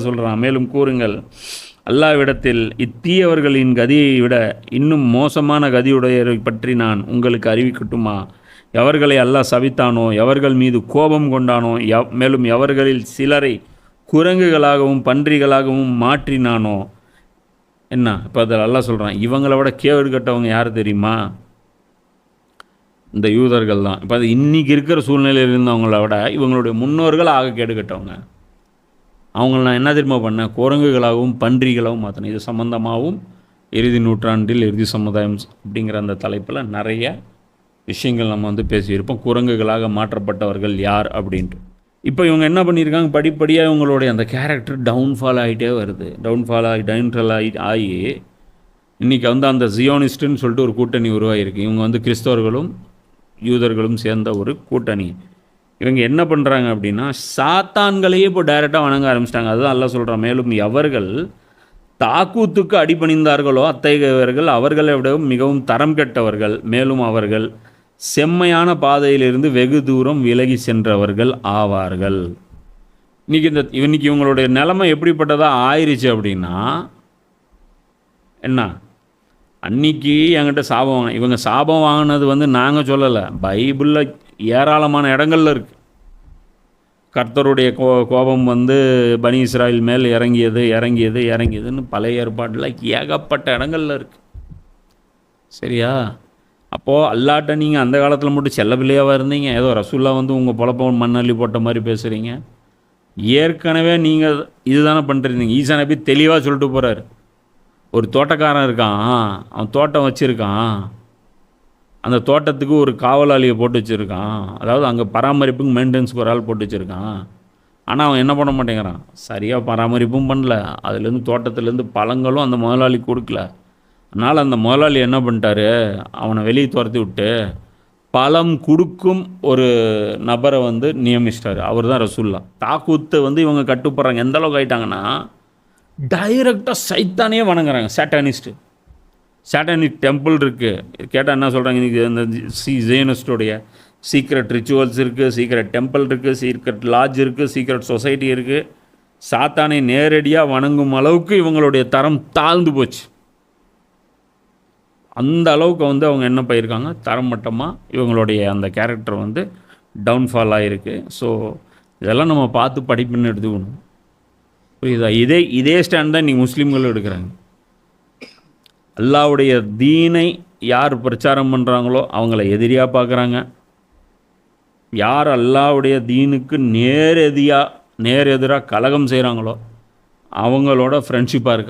சொல்கிறான், மேலும் கூறுங்கள், அல்லாஹ்விடத்தில் இத்தீயவர்களின் கதியை விட இன்னும் மோசமான கதியுடையரை பற்றி நான் உங்களுக்கு அறிவிக்கட்டுமா? எவர்களை அல்லாஹ் சபித்தானோ, எவர்கள் மீது கோபம் கொண்டானோ, மேலும் எவர்களில் சிலரை குரங்குகளாகவும் பன்றிகளாகவும் மாற்றினானோ. என்ன இப்போ அதில் அல்லாஹ் சொல்கிறான், இவங்களை விட கேடு கட்டவங்க யார் தெரியுமா? இந்த யூதர்கள் தான். இப்போ அது இன்றைக்கி இருக்கிற சூழ்நிலையில் இருந்தவங்கள விட இவங்களுடைய முன்னோர்கள் ஆக கேடு கட்டவங்க. அவங்கள நான் என்ன தெரியுமா பண்ணேன்? குரங்குகளாகவும் பன்றிகளாகவும் மாற்றினேன். இது சம்மந்தமாகவும் இறுதி நூற்றாண்டில் இறுதி சமுதாயம் அப்படிங்கிற அந்த தலைப்பில் நிறைய விஷயங்கள் நம்ம வந்து பேசியிருப்போம். குரங்குகளாக மாற்றப்பட்டவர்கள் யார் அப்படின்ட்டு. இப்போ இவங்க என்ன பண்ணியிருக்காங்க, படிப்படியாக இவங்களுடைய அந்த கேரக்டர் டவுன்ஃபால் ஆகிட்டே வருது. டவுன்ஃபால் ஆகி இன்றைக்கி வந்து அந்த ஜியோனிஸ்ட்டுன்னு சொல்லிட்டு ஒரு கூட்டணி உருவாகிருக்கு. இவங்க வந்து கிறிஸ்தவர்களும் யூதர்களும் சேர்ந்த ஒரு கூட்டணி. இவங்க என்ன பண்ணுறாங்க அப்படின்னா, சாத்தான்களையே இப்போ டைரெக்டாக வணங்க ஆரம்பிச்சிட்டாங்க. அதுதான் அல்லாஹ் சொல்கிறான், மேலும் எவர்கள் தாக்கூத்துக்கு அடிபணிந்தார்களோ அத்தகையவர்கள் அவர்களை விடவும் மிகவும் தரம் கெட்டவர்கள், மேலும் அவர்கள் செம்மையான பாதையிலிருந்து வெகு தூரம் விலகி சென்றவர்கள் ஆவார்கள். இன்னைக்கு இவங்களுடைய நிலைமை எப்படிப்பட்டதாக ஆயிடுச்சு அப்படின்னா, என்ன அன்னைக்கு என்கிட்ட சாபம் வாங்க, இவங்க சாபம் வாங்கினது வந்து நாங்கள் சொல்லலை, பைபிளில் ஏராளமான இடங்கள்ல இருக்குது. கர்த்தருடைய கோபம் வந்து பனி இஸ்ராயேல் மேல் இறங்கியதுன்னு பழைய ஏற்பாட்டில் ஏகப்பட்ட இடங்கள்ல இருக்குது. சரியா? அப்போது அல்லாட்ட நீங்கள் அந்த காலத்தில் மட்டும் செல்ல பிள்ளையாவாக இருந்தீங்க, ஏதோ ரசூல்லா வந்து உங்கள் பொழப்பம் மண்ணள்ளி போட்ட மாதிரி பேசுகிறீங்க. ஏற்கனவே நீங்கள் இதுதானே பண்ணிருந்தீங்க. ஈசா நபி தெளிவாக சொல்லிட்டு போகிறார், ஒரு தோட்டக்காரன் இருக்கான், அவன் தோட்டம் வச்சுருக்கான், அந்த தோட்டத்துக்கு ஒரு காவலாளியை போட்டு வச்சுருக்கான், அதாவது அங்கே பராமரிப்புக்கு மெயின்டெனன்ஸுக்கு ஒரு ஆள் போட்டு வச்சுருக்கான். ஆனால் அவன் என்ன பண்ண மாட்டேங்கிறான், சரியாக பராமரிப்பும் பண்ணல, அதுலேருந்து தோட்டத்துலேருந்து பழங்களும் அந்த முதலாளி கொடுக்கல. அதனால் அந்த முதலாளி என்ன பண்ணிட்டாரு, அவனை வெளியே துரத்தி விட்டு பழம் கொடுக்கும் ஒரு நபரை வந்து நியமிச்சிட்டாரு. அவர் தான் ரசூல்லா. தாக்கூத்து வந்து இவங்க கட்டுப்படுறாங்க. எந்த அளவுக்கு ஆகிட்டாங்கன்னா, டைரெக்டாக சைத்தானே வணங்குறாங்க. சாட்டானிக் டெம்பிள் இருக்குது. கேட்டால் என்ன சொல்கிறாங்க, இன்றைக்கி இந்த ஜியோனிஸ்டோடைய சீக்ரெட் ரிச்சுவல்ஸ் இருக்குது, சீக்ரெட் டெம்பிள் இருக்குது, சீக்ரெட் லாட்ஜ் இருக்குது, சீக்ரெட் சொசைட்டி இருக்குது. சாத்தானை நேரடியாக வணங்கும் அளவுக்கு இவங்களுடைய தரம் தாழ்ந்து போச்சு. அந்த அளவுக்கு வந்து அவங்க என்ன பண்ணியிருக்காங்க, தரம் மட்டமாக இவங்களுடைய அந்த கேரக்டர் வந்து டவுன்ஃபால் ஆகிருக்கு. ஸோ இதெல்லாம் நம்ம பார்த்து படிப்புன்னு எடுத்துக்கணும். புரியுதா? இதே ஸ்டாண்ட் தான் இன்றைக்கி முஸ்லீம்களும் எடுக்கிறாங்க. அல்லாஹ்வுடைய தீனை யார் பிரச்சாரம் பண்ணுறாங்களோ அவங்கள எதிரியாக பார்க்குறாங்க. யார் அல்லாஹ்வுடைய தீனுக்கு நேரெதிராக கலகம் செய்கிறாங்களோ அவங்களோட ஃப்ரெண்ட்ஷிப்பாக இருக்காங்க.